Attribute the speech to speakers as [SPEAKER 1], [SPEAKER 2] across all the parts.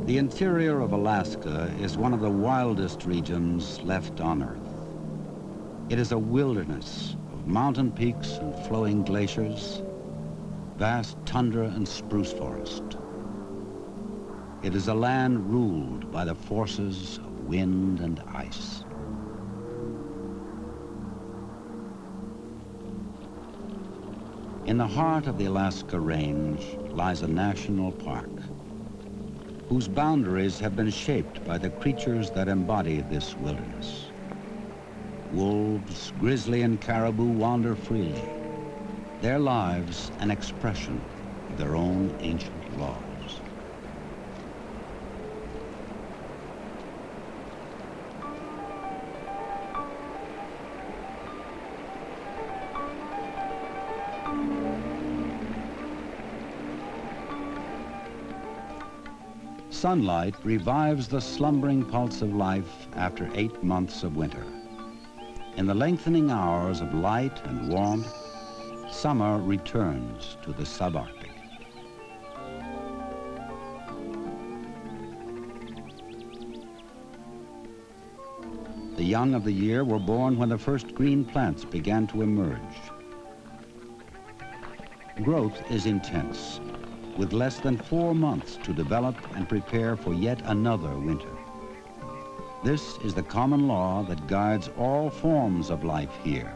[SPEAKER 1] The interior of Alaska is one of the wildest regions left on Earth. It is a wilderness of mountain peaks and flowing glaciers, vast tundra and spruce forest. It is a land ruled by the forces of wind and ice. In the heart of the Alaska Range lies a national park, whose boundaries have been shaped by the creatures that embody this wilderness. Wolves, grizzly, and caribou wander freely, their lives an expression of their own ancient laws. Sunlight revives the slumbering pulse of life after 8 months of winter. In the lengthening hours of light and warmth, summer returns to the subarctic. The young of the year were born when the first green plants began to emerge. Growth is intense, with less than 4 months to develop and prepare for yet another winter. This is the common law that guides all forms of life here.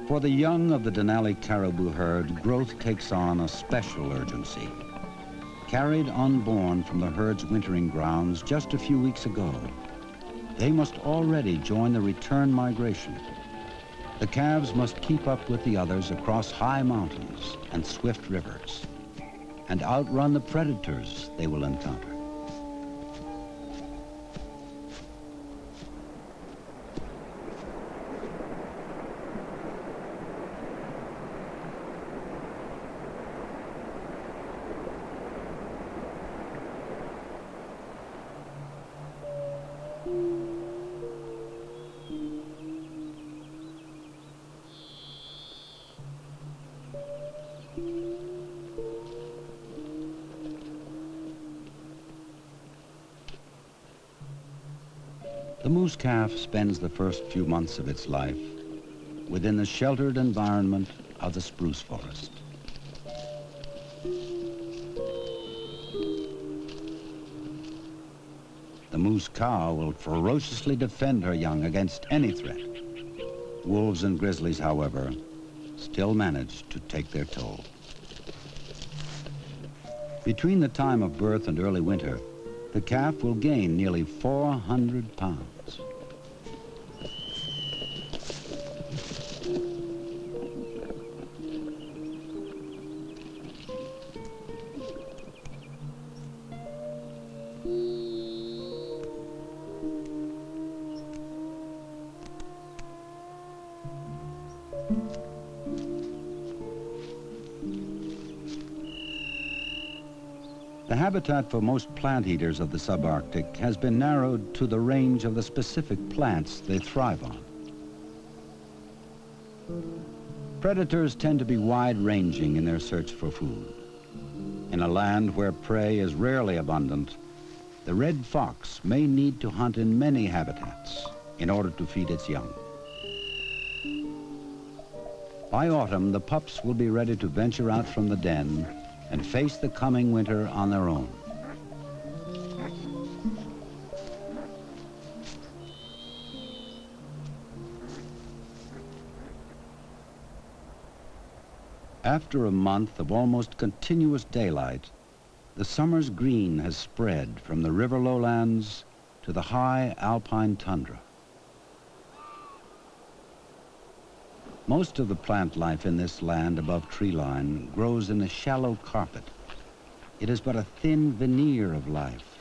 [SPEAKER 1] For the young of the Denali caribou herd, growth takes on a special urgency. Carried unborn from the herd's wintering grounds just a few weeks ago, they must already join the return migration. The calves must keep up with the others across high mountains and swift rivers, and outrun the predators they will encounter. The moose calf spends the first few months of its life within the sheltered environment of the spruce forest. The moose cow will ferociously defend her young against any threat. Wolves and grizzlies, however, still manage to take their toll. Between the time of birth and early winter, the calf will gain nearly 400 pounds. The habitat for most plant eaters of the subarctic has been narrowed to the range of the specific plants they thrive on. Predators tend to be wide-ranging in their search for food. In a land where prey is rarely abundant, the red fox may need to hunt in many habitats in order to feed its young. By autumn, the pups will be ready to venture out from the den and face the coming winter on their own. After a month of almost continuous daylight, the summer's green has spread from the river lowlands to the high alpine tundra. Most of the plant life in this land above tree line grows in a shallow carpet. It is but a thin veneer of life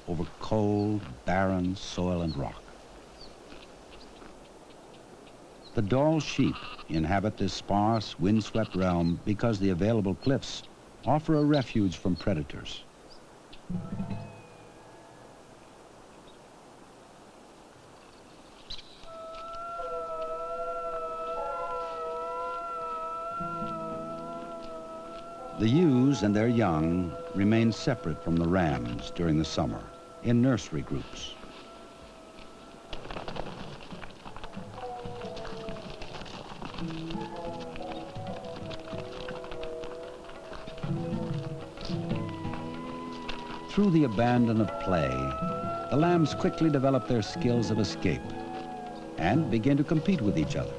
[SPEAKER 1] over cold, barren soil and rock. The Dall sheep inhabit this sparse, windswept realm because the available cliffs offer a refuge from predators. The ewes and their young remain separate from the rams during the summer in nursery groups. Through the abandon of play, the lambs quickly develop their skills of escape and begin to compete with each other.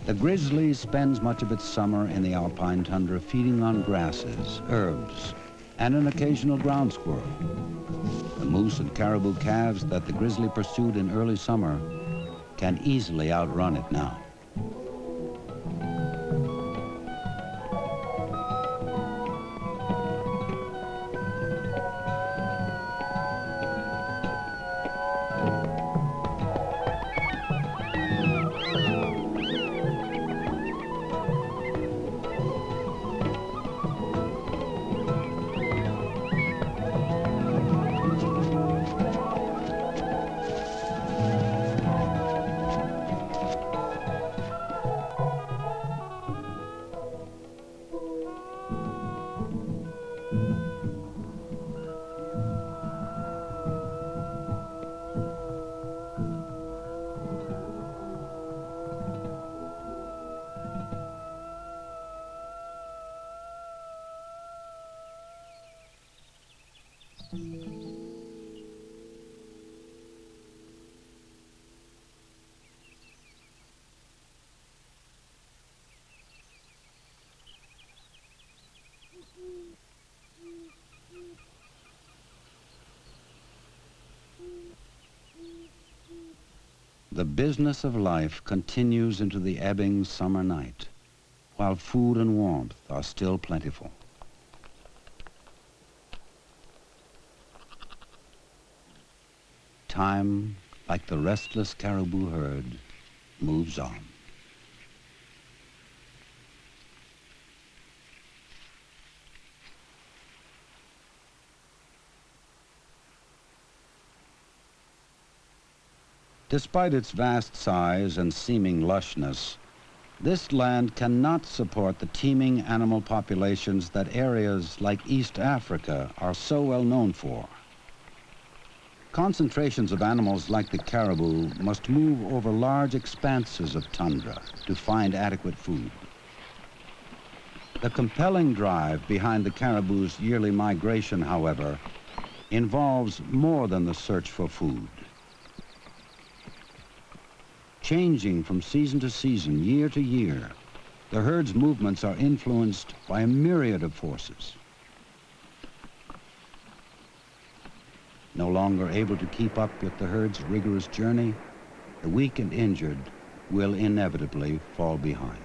[SPEAKER 1] The grizzly spends much of its summer in the alpine tundra feeding on grasses, herbs, and an occasional ground squirrel. The moose and caribou calves that the grizzly pursued in early summer can easily outrun it now. The business of life continues into the ebbing summer night, while food and warmth are still plentiful. Time, like the restless caribou herd, moves on. Despite its vast size and seeming lushness, this land cannot support the teeming animal populations that areas like East Africa are so well known for. Concentrations of animals like the caribou must move over large expanses of tundra to find adequate food. The compelling drive behind the caribou's yearly migration, however, involves more than the search for food. Changing from season to season, year to year, the herd's movements are influenced by a myriad of forces. No longer able to keep up with the herd's rigorous journey, the weak and injured will inevitably fall behind.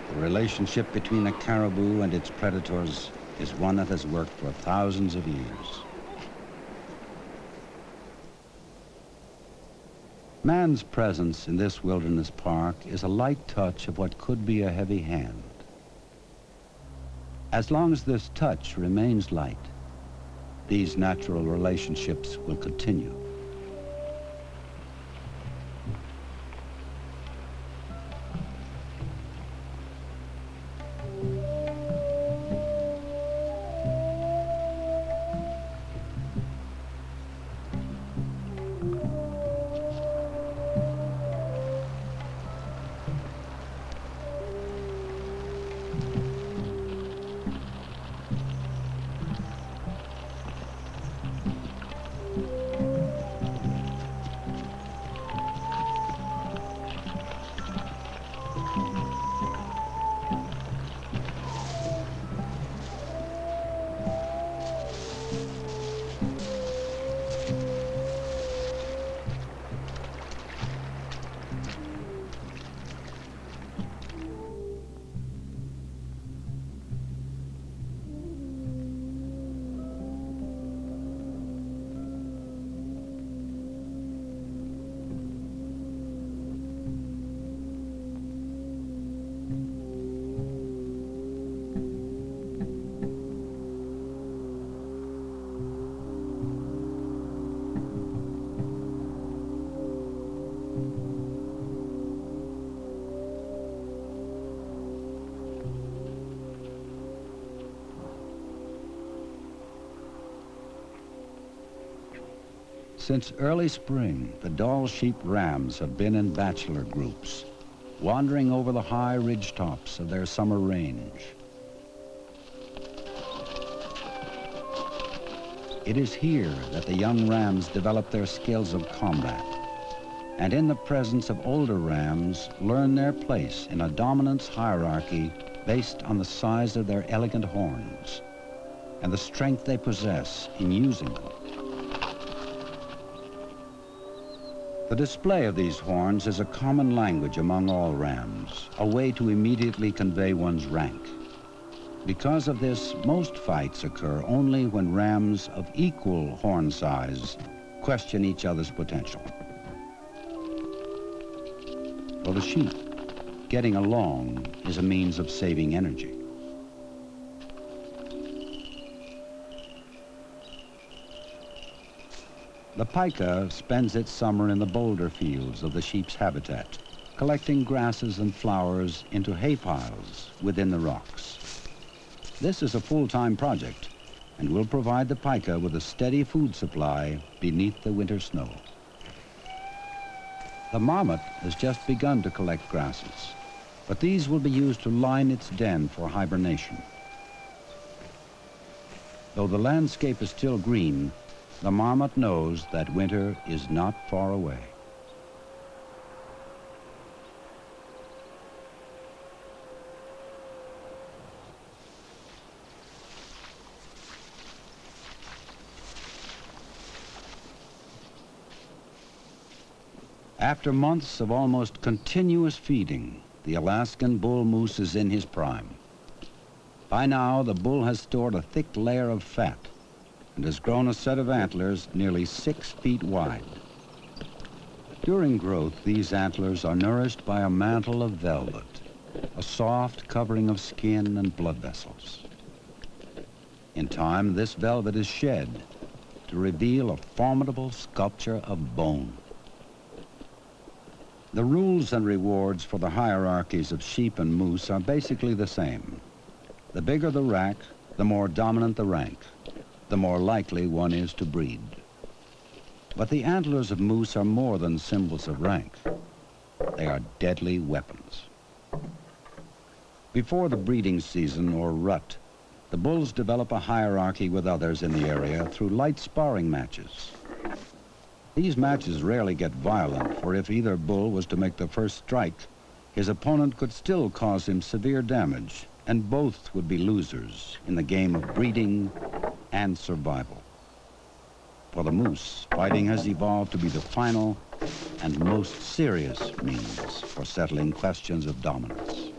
[SPEAKER 1] The relationship between a caribou and its predators is one that has worked for thousands of years. Man's presence in this wilderness park is a light touch of what could be a heavy hand. As long as this touch remains light, these natural relationships will continue. Since early spring, the doll sheep rams have been in bachelor groups, wandering over the high ridge tops of their summer range. It is here that the young rams develop their skills of combat, and in the presence of older rams, learn their place in a dominance hierarchy based on the size of their elegant horns and the strength they possess in using them. The display of these horns is a common language among all rams, a way to immediately convey one's rank. Because of this, most fights occur only when rams of equal horn size question each other's potential. For the sheep, getting along is a means of saving energy. The pika spends its summer in the boulder fields of the sheep's habitat, collecting grasses and flowers into hay piles within the rocks. This is a full-time project and will provide the pika with a steady food supply beneath the winter snow. The marmot has just begun to collect grasses, but these will be used to line its den for hibernation. Though the landscape is still green, the marmot knows that winter is not far away. After months of almost continuous feeding, the Alaskan bull moose is in his prime. By now, the bull has stored a thick layer of fat and has grown a set of antlers nearly 6 feet wide. During growth, these antlers are nourished by a mantle of velvet, a soft covering of skin and blood vessels. In time, this velvet is shed to reveal a formidable sculpture of bone. The rules and rewards for the hierarchies of sheep and moose are basically the same. The bigger the rack, the more dominant the rank, the more likely one is to breed. But the antlers of moose are more than symbols of rank. They are deadly weapons. Before the breeding season, or rut, the bulls develop a hierarchy with others in the area through light sparring matches. These matches rarely get violent, for if either bull was to make the first strike, his opponent could still cause him severe damage, and both would be losers in the game of breeding and survival. For the moose, fighting has evolved to be the final and most serious means for settling questions of dominance.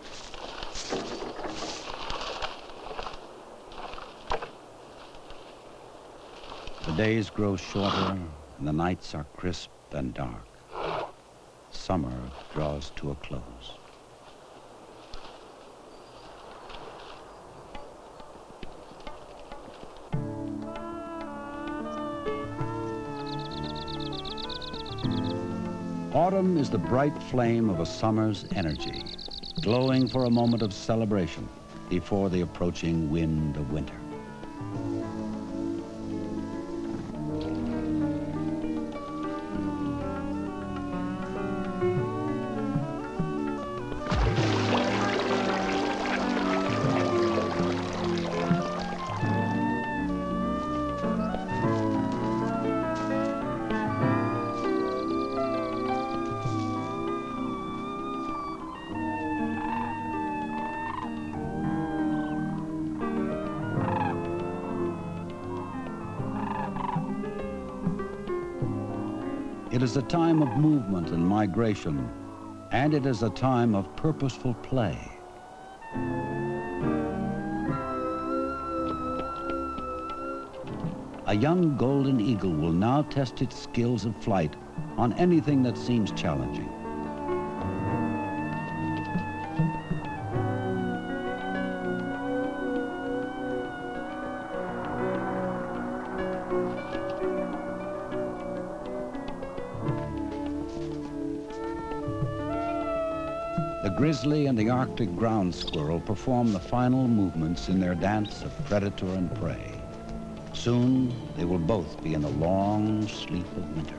[SPEAKER 1] The days grow shorter and the nights are crisp and dark. Summer draws to a close. Autumn is the bright flame of a summer's energy, glowing for a moment of celebration before the approaching wind of winter. It is a time of movement and migration, and it is a time of purposeful play. A young golden eagle will now test its skills of flight on anything that seems challenging. The grizzly and the Arctic ground squirrel perform the final movements in their dance of predator and prey. Soon, they will both be in the long sleep of winter.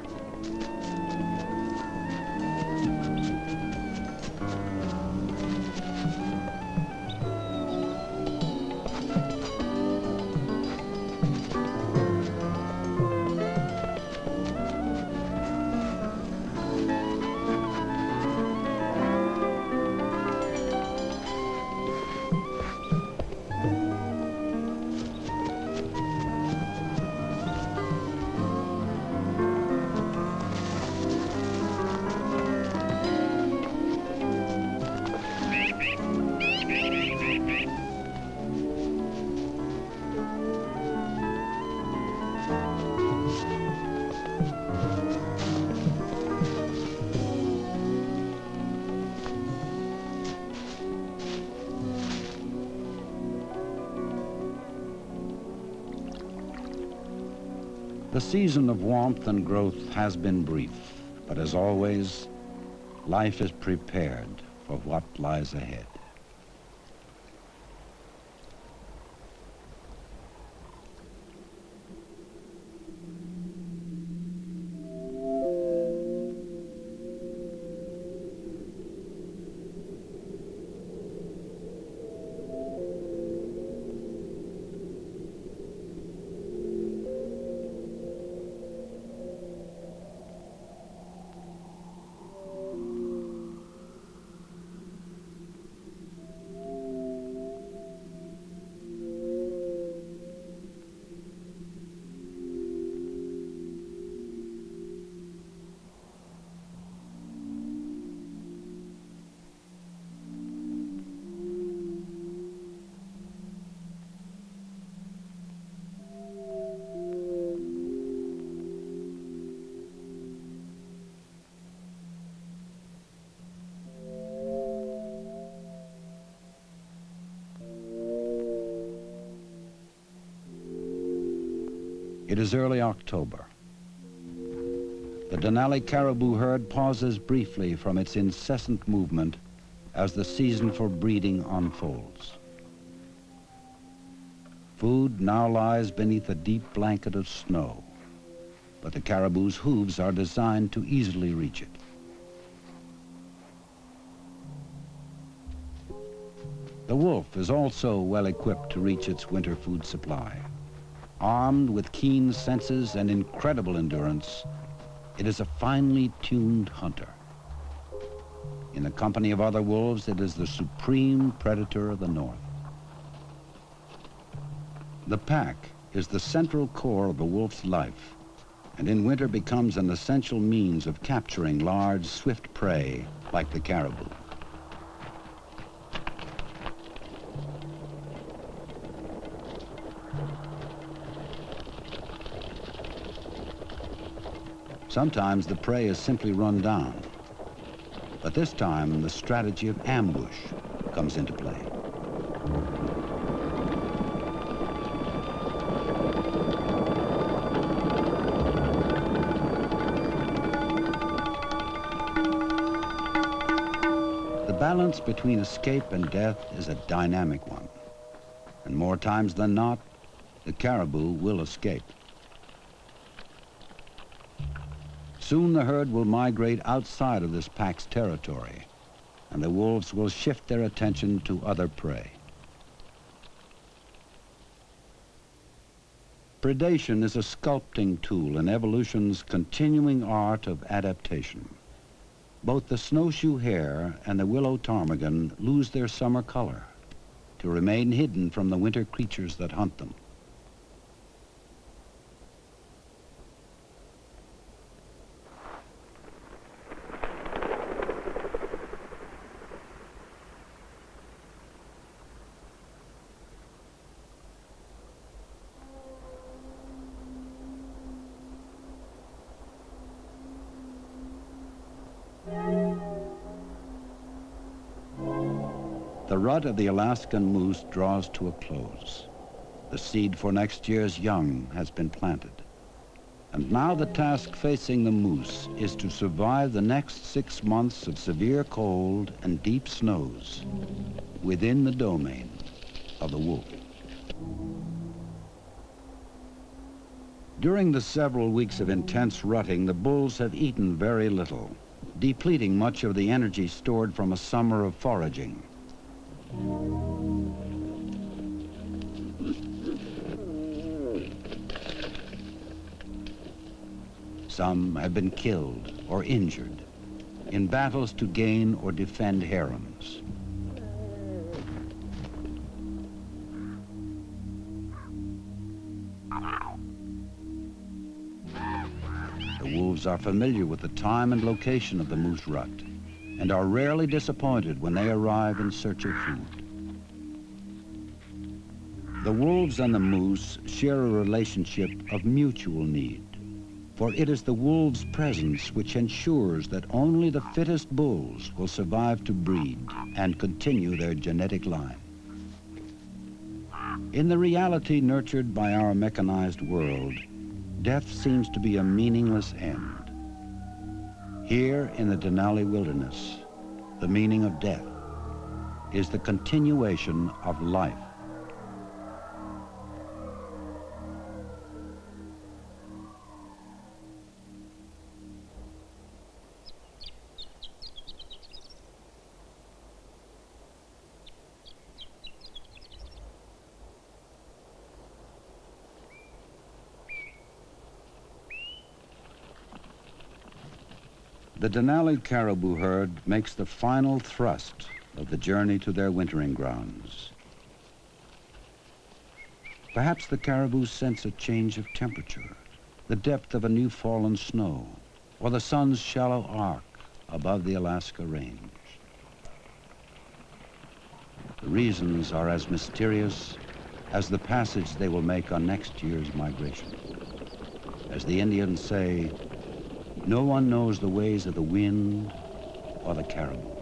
[SPEAKER 1] The season of warmth and growth has been brief, but as always, life is prepared for what lies ahead. It is early October. The Denali caribou herd pauses briefly from its incessant movement as the season for breeding unfolds. Food now lies beneath a deep blanket of snow, but the caribou's hooves are designed to easily reach it. The wolf is also well equipped to reach its winter food supply. Armed with keen senses and incredible endurance, it is a finely tuned hunter. In the company of other wolves, it is the supreme predator of the North. The pack is the central core of the wolf's life, and in winter becomes an essential means of capturing large, swift prey like the caribou. Sometimes the prey is simply run down, but this time the strategy of ambush comes into play. The balance between escape and death is a dynamic one, and more times than not, the caribou will escape. Soon the herd will migrate outside of this pack's territory, and the wolves will shift their attention to other prey. Predation is a sculpting tool in evolution's continuing art of adaptation. Both the snowshoe hare and the willow ptarmigan lose their summer color to remain hidden from the winter creatures that hunt them. The rut of the Alaskan moose draws to a close. The seed for next year's young has been planted. And now the task facing the moose is to survive the next 6 months of severe cold and deep snows within the domain of the wolf. During the several weeks of intense rutting, the bulls have eaten very little, depleting much of the energy stored from a summer of foraging. Some have been killed or injured in battles to gain or defend harems. The wolves are familiar with the time and location of the moose rut and are rarely disappointed when they arrive in search of food. The wolves and the moose share a relationship of mutual need, for it is the wolves' presence which ensures that only the fittest bulls will survive to breed and continue their genetic line. In the reality nurtured by our mechanized world, death seems to be a meaningless end. Here in the Denali Wilderness, the meaning of death is the continuation of life. The Denali caribou herd makes the final thrust of the journey to their wintering grounds. Perhaps the caribou sense a change of temperature, the depth of a new fallen snow, or the sun's shallow arc above the Alaska range. The reasons are as mysterious as the passage they will make on next year's migration. As the Indians say, no one knows the ways of the wind or the caribou.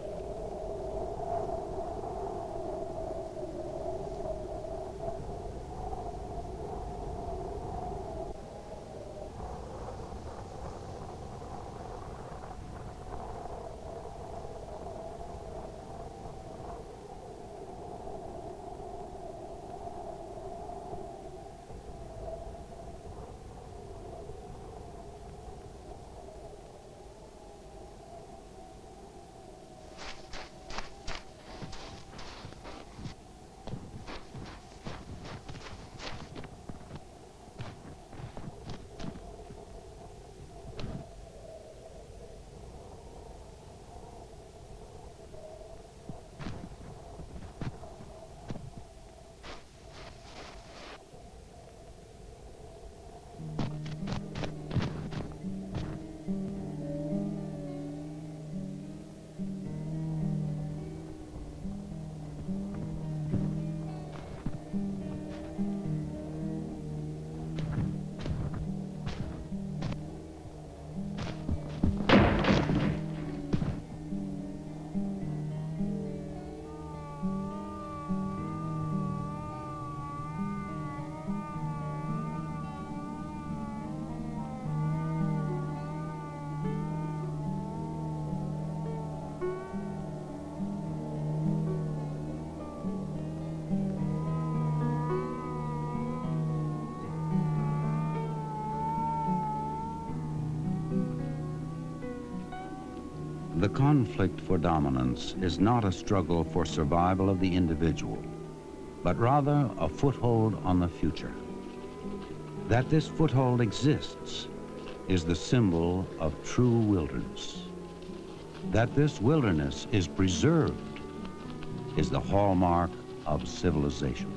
[SPEAKER 1] The conflict for dominance is not a struggle for survival of the individual, but rather a foothold on the future. That this foothold exists is the symbol of true wilderness. That this wilderness is preserved is the hallmark of civilization.